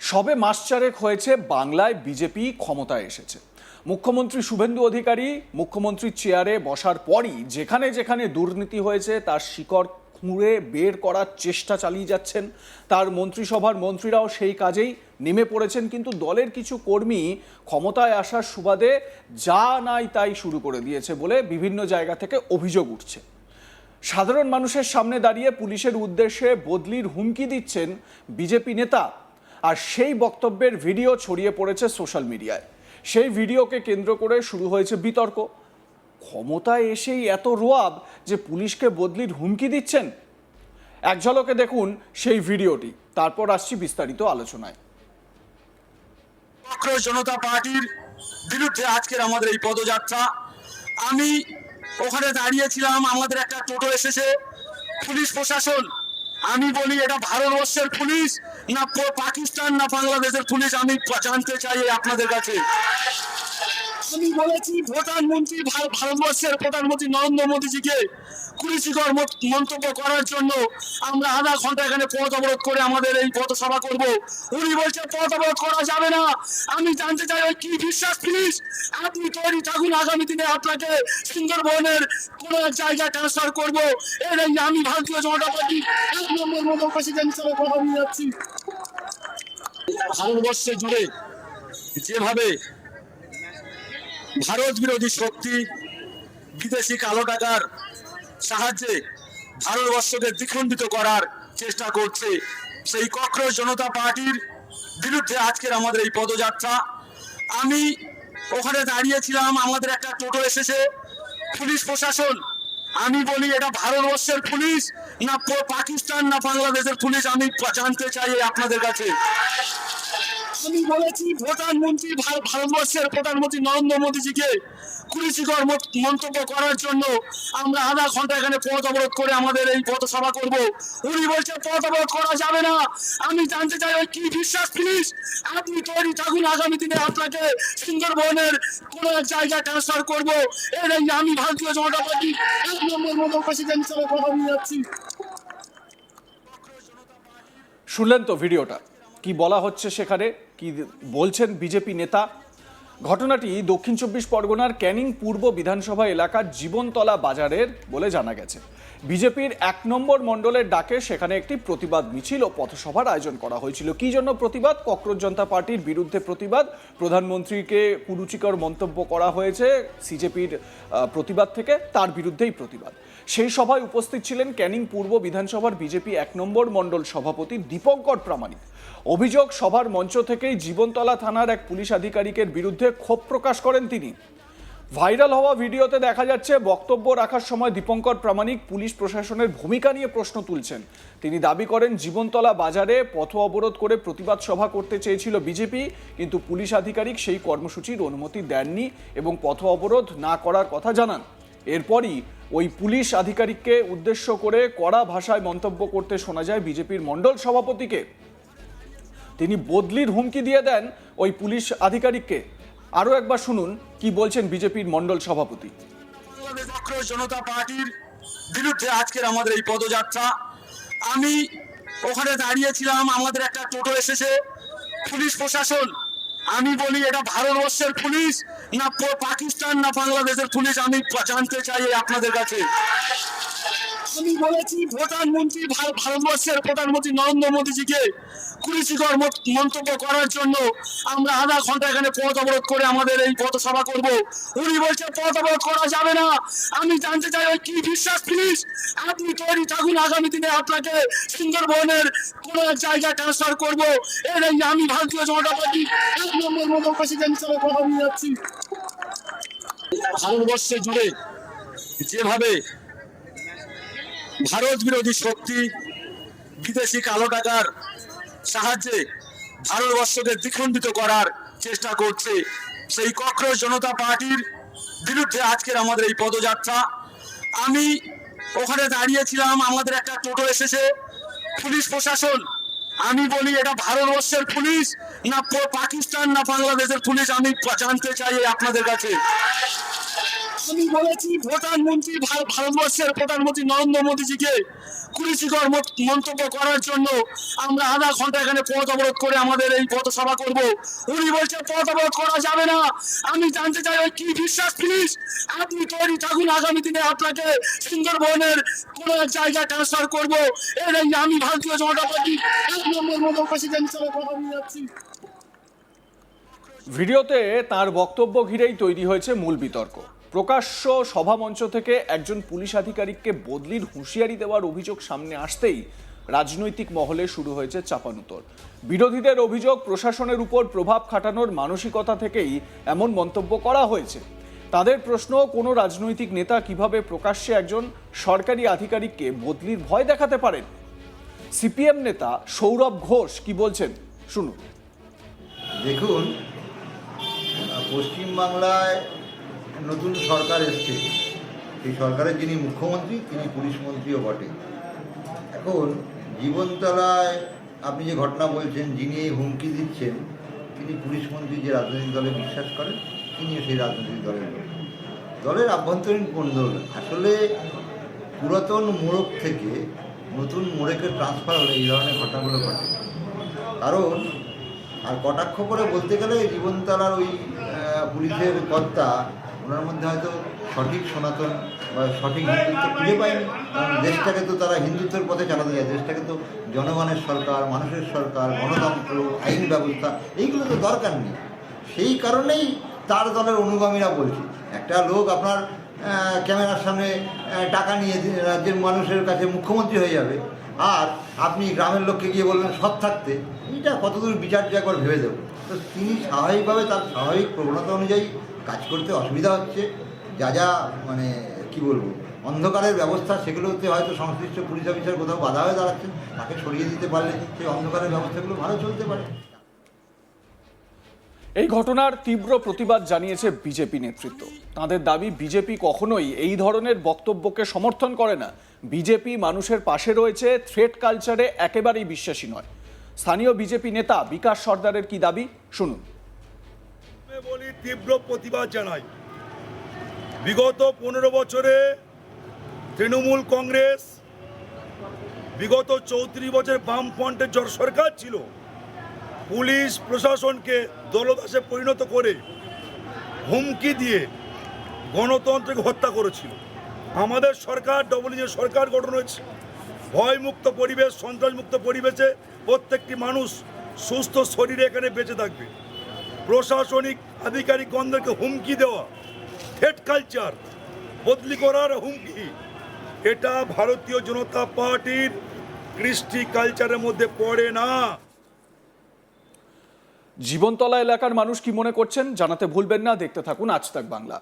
সবে মাস চারেক হয়েছে বাংলায় বিজেপি ক্ষমতায় এসেছে। মুখ্যমন্ত্রী শুভেন্দু অধিকারী মুখ্যমন্ত্রীর চেয়ারে বসার পরই যেখানে যেখানে দুর্নীতি হয়েছে তার শিকড় খুঁড়ে বের করার চেষ্টা চালিয়ে যাচ্ছেন। তার মন্ত্রিসভার মন্ত্রীরাও সেই কাজেই নেমে পড়েছেন, কিন্তু দলের কিছু কর্মী ক্ষমতায় আসার সুবাদে যা নাই তাই শুরু করে দিয়েছে বলে বিভিন্ন জায়গা থেকে অভিযোগ উঠছে। সাধারণ মানুষের সামনে দাঁড়িয়ে পুলিশের উদ্দেশ্যে বদলির হুমকি দিচ্ছেন বিজেপি নেতা, আর সেই বক্তব্যের ভিডিও ছড়িয়ে পড়েছে সোশ্যাল মিডিয়ায়। সেই ভিডিওকে কেন্দ্র করে শুরু হয়েছে বিতর্ক। ক্ষমতায় এসেই এত রোয়াব যে পুলিশকে বদলির হুমকি দিচ্ছেন। এক ঝলকে দেখুন সেই ভিডিওটি, তারপর আসছি বিস্তারিত আলোচনায়। জনতা পার্টির বিরুদ্ধে আজকের আমাদের এই পদযাত্রা। আমি ওখানে দাঁড়িয়েছিলাম, আমাদের একটা টোটো এসেছে, পুলিশ প্রশাসন, আমি বলি এটা ভারতবর্ষের পুলিশ না পাকিস্তান না বাংলাদেশের পুলিশ, আমি জানতে চাই আপনাদের কাছে। আমি বলেছি প্রধানমন্ত্রী, ভারতবর্ষের প্রধানমন্ত্রী নরেন্দ্র মোদীজিকে কুরুচিকর মন্তব্য করার জন্য আমরা আধা ঘন্টা এখানে পথ অবরোধ করে আমাদের এই পথসভা করব। উনি বলছে পথ অবরোধ করা যাবে না। আমি জানতে চাই ওই কি বিশ্বাস পুলিশ? আপনি তৈরি থাকুন, আগামী দিনে আপনাকে সুন্দরবনের কোন এক জায়গায় ট্রান্সফার করবো। এর আমি ভারতীয় জনতা পার্টি 1 নম্বর মতো প্রেসিডেন্ট হিসেবে কথা নিয়ে যাচ্ছি। ভারতবর্ষে জুড়ে যেভাবে ভারত বিরোধী শক্তি বিদেশি কালো টাকার সাহায্যে ভারতবর্ষকে দ্বিখণ্ডিত করার চেষ্টা করছে, সেই ককরোচ জনতা পার্টির বিরুদ্ধে আজকের আমাদের এই পদযাত্রা। আমি ওখানে দাঁড়িয়েছিলাম, আমাদের একটা টোটো এসেছে, পুলিশ প্রশাসন, আমি বলি এটা ভারতবর্ষের পুলিশ না পাকিস্তান না বাংলাদেশের পুলিশ, আমি জানতে চাই আপনাদের কাছে। আমি বলেছি প্রধানমন্ত্রী, ভারতবর্ষের প্রধানমন্ত্রী নরেন্দ্র মোদীজিকে কুরুচিকর মন্তব্য করার জন্য আমরা আধা ঘন্টা এখানে পথ অবরোধ করে আমাদের এই পথসভা করব। উনি বলছে পথ অবরোধ করা যাবে না। আমি জানতে চাই ওই কি বিশ্বাস পুলিশ? আপনি তৈরি থাকুন, আগামী দিনে আপনাকে সুন্দরবনের কোন এক জায়গায় ট্রান্সফার করব। এর আমি ভারতীয় জনতা পার্টি 1 নম্বর মতো প্রেসিডেন্ট হিসেবে কথা নিয়ে যাচ্ছি। শুনলেন তো ভিডিওটা, কি বলা হচ্ছে সেখানে, কি বলছেন বিজেপি নেতা। ঘটনাটি দক্ষিণ 24 পরগনার ক্যানিং পূর্ব বিধানসভা এলাকার জীবনতলা বাজারের বলে জানা গেছে। বিজেপির 1 নম্বর মণ্ডলের ডাকে সেখানে একটি প্রতিবাদ মিছিল ও পথসভার আয়োজন করা হয়েছিল। কি জন্য প্রতিবাদ? ককরোচ জনতা পার্টির বিরুদ্ধে প্রতিবাদ। প্রধানমন্ত্রীকে কুরুচিকর মন্তব্য করা হয়েছে সিজেপির প্রতিবাদ থেকে, তার বিরুদ্ধেই প্রতিবাদ। সেই সভায় উপস্থিত ছিলেন ক্যানিং পূর্ব বিধানসভার বিজেপি 1 নম্বর মণ্ডল সভাপতি দীপঙ্কর প্রামাণিক। অভিযোগ, সভার মঞ্চ থেকেই জীবনতলা থানার এক পুলিশ আধিকারিকের বিরুদ্ধে ক্ষোভ প্রকাশ করেন তিনি। ভাইরাল হওয়া ভিডিওতে দেখা যাচ্ছে বক্তব্য রাখার সময় দীপঙ্কর প্রামাণিক পুলিশ প্রশাসনের ভূমিকা নিয়ে প্রশ্ন তুলছেন। তিনি দাবি করেন জীবনতলা বাজারে পথ অবরোধ করে প্রতিবাদ সভা করতে চেয়েছিল বিজেপি, কিন্তু পুলিশ আধিকারিক সেই কর্মসূচির অনুমতি দেননি এবং পথ অবরোধ না করার কথা জানান। এরপরই ওই পুলিশ আধিকারিককে উদ্দেশ্য করে কড়া ভাষায় মন্তব্য করতে শোনা যায় বিজেপির মণ্ডল সভাপতিকে। তিনি বদলির হুমকি দিয়ে দেন ওই পুলিশ আধিকারিককে। আরো একবার শুনুন কি বলছেন বিজেপির মণ্ডল সভাপতি। বাংলাদেশ ককরোচ জনতা পার্টির বিরুদ্ধে আজকের আমাদের এই পদযাত্রা। আমি ওখানে দাঁড়িয়েছিলাম, আমাদের একটা টোটো এসেছে, পুলিশ প্রশাসন, আমি বলি এটা ভারতবর্ষের পুলিশ না পাকিস্তান না বাংলাদেশের পুলিশ, আমি জানতে চাই আপনাদের কাছে। আমি বলেছি প্রধানমন্ত্রী, ভারতবর্ষের প্রধানমন্ত্রী নরেন্দ্র মোদীজিকে কুরুচিকর মন্তব্য করার জন্য আমরা আধা ঘন্টা এখানে পথ অবরোধ করে আমাদের এই পথসভা করব। উনি বলছে পথ অবরোধ করা যাবে না। আমি জানতে চাই ওই কি বিশ্বাস পুলিশ? আপনি তৈরি থাকুন, আগামী দিনে আপনাকে সুন্দরবনের কোন এক জায়গায় ট্রান্সফার করব। এর আমি ভারতীয় জনতা পার্টি 1 নম্বর মতো প্রেসিডেন্ট হিসেবে কথা নিয়ে যাচ্ছি। ভারতবর্ষে জুড়ে যেভাবে ভারত বিরোধী শক্তি বিদেশি কালো টাকার সাহায্যে ভারতবর্ষকে দ্বিখণ্ডিত করার চেষ্টা করছে, সেই ককরোচ জনতা পার্টির বিরুদ্ধে আজকের আমাদের এই পদযাত্রা। আমি ওখানে দাঁড়িয়েছিলাম, আমাদের একটা টোটো এসেছে, পুলিশ প্রশাসন, আমি বলি এটা ভারতবর্ষের পুলিশ না পাকিস্তান না বাংলাদেশের পুলিশ, আমি জানতে চাই আপনাদের কাছে। আমি বলেছি প্রধানমন্ত্রী, ভারতবর্ষের প্রধানমন্ত্রী নরেন্দ্র মোদীজিকে কুরুচিকর মন্তব্য করার জন্য আমরা আধা ঘন্টা এখানে পথ অবরোধ করে আমাদের এই পথসভা করব। উনি বলছে পথ অবরোধ করা যাবে না। আমি জানতে চাই ওই কি বিশ্বাস প্লিজ, আপনি তৈরি থাকুন, আগামী দিনে আপনাকে সুন্দরবনের কোন এক জায়গায় ট্রান্সফার করবো। এর আমি ভারতীয় জনতা পার্টি 1 নম্বর মতো প্রেসিডেন্ট হিসেবে কথা নিয়ে যাচ্ছি। ভিডিওতে তার বক্তব্য ঘিরেই তৈরি হয়েছে মূল বিতর্ক। প্রকাশ্য সভামঞ্চ থেকে একজন পুলিশ আধিকারিককে বদলির হুঁশিয়ারি দেওয়ার অভিযোগ সামনে আসতেই রাজনৈতিক মহলে শুরু হয়েছে চাপানুতর। বিরোধীদের অভিযোগ প্রশাসনের উপর প্রভাব খাটানোর মানসিকতা থেকেই এমন মন্তব্য করা হয়েছে। তাদের প্রশ্ন, কোনো রাজনৈতিক নেতা কিভাবে প্রকাশ্যে একজন সরকারি আধিকারিককে বদলির ভয় দেখাতে পারেন? সিপিএম নেতা সৌরভ ঘোষ কি বলছেন শুনুন। দেখুন, পশ্চিমবাংলায় নতুন সরকার এসছে। সেই সরকারের যিনি মুখ্যমন্ত্রী তিনি পুলিশ মন্ত্রীও বটে। এখন জীবনতলায় আপনি যে ঘটনা বলছেন, যিনি এই হুমকি দিচ্ছেন তিনি পুলিশ মন্ত্রী যে রাজনৈতিক দলে বিশ্বাস করেন, তিনিও সেই রাজনৈতিক দলের আভ্যন্তরীণ কোন্দল। আসলে পুরাতন মোড়ক থেকে নতুন মোড়কে ট্রান্সফার হলে এই ধরনের ঘটনাগুলো ঘটে। কারণ আর কটাক্ষ করে বলতে গেলে জীবনতলার ওই পুলিশের কর্তা, ওনার মধ্যে হয়তো সঠিক সনাতন বা সঠিক হিন্দুত্ব খুঁজে পায়নি। কারণ দেশটাকে তো তারা হিন্দুত্বের পথে চালাতে যায়। দেশটাকে তো জনগণের সরকার, মানুষের সরকার, গণতন্ত্র, আইন ব্যবস্থা এইগুলো তো দরকার নেই। সেই কারণেই তার দলের অনুগামীরা বলছে, একটা লোক আপনার ক্যামেরার সামনে টাকা নিয়ে রাজ্যের মানুষের কাছে মুখ্যমন্ত্রী হয়ে যাবে, আর আপনি গ্রামের লোককে গিয়ে বলবেন সৎ থাকতে, এটা কতদূর বিচার্য একবার ভেবে দেবো। তো তিনি স্বাভাবিকভাবে তার স্বাভাবিক প্রবণতা অনুযায়ী কাজ করতে অসুবিধা হচ্ছে। যা মানে কি বলবো, অন্ধকারের ব্যবস্থা, সেগুলোতে হয়তো সংশ্লিষ্ট পুলিশ অফিসার কোথাও বাধা হয়ে দাঁড়াচ্ছেন, তাকে সরিয়ে দিতে পারলে সেই অন্ধকারের ব্যবস্থাগুলো ভালো চলতে পারে। এই ঘটনার তীব্র প্রতিবাদ জানিয়েছে বিজেপি নেতৃত্ব। তাদের দাবি, বিজেপি কখনোই এই ধরনের বক্তব্যকে সমর্থন করে না। বিজেপি মানুষের পাশে রয়েছে, থ্রেট কালচারে একেবারেই বিশ্বাসী নয়। স্থানীয় বিজেপি নেতা বিকাশ সর্দারের কি দাবি শুনুন। বলি, তীব্র প্রতিবাদ জানাই। বিগত 15 বছরে তৃণমূল কংগ্রেস, বিগত 34 বছর বামফ্রন্টের জোট সরকার ছিল, পুলিশ প্রশাসনকে দলদাসে পরিণত করে হুমকি দিয়ে গণতন্ত্রকে হত্যা করেছিল। আমাদের সরকার ডবল ইঞ্জিন সরকার গঠন হয়েছে। ভয়মুক্ত পরিবেশ, সন্ত্রাসমুক্ত পরিবেশে প্রত্যেকটি মানুষ সুস্থ শরীরে এখানে বেঁচে থাকবে। প্রশাসনিক আধিকারিকগণদেরকে হুমকি দেওয়া, থ্রেট কালচার, বদলি করার হুমকি, এটা ভারতীয় জনতা পার্টির কৃষ্টি কালচারের মধ্যে পড়ে না। জীবনতলা এলাকার মানুষ কি মনে করছেন জানাতে ভুলবেন না। দেখতে থাকুন আজ তাক বাংলা।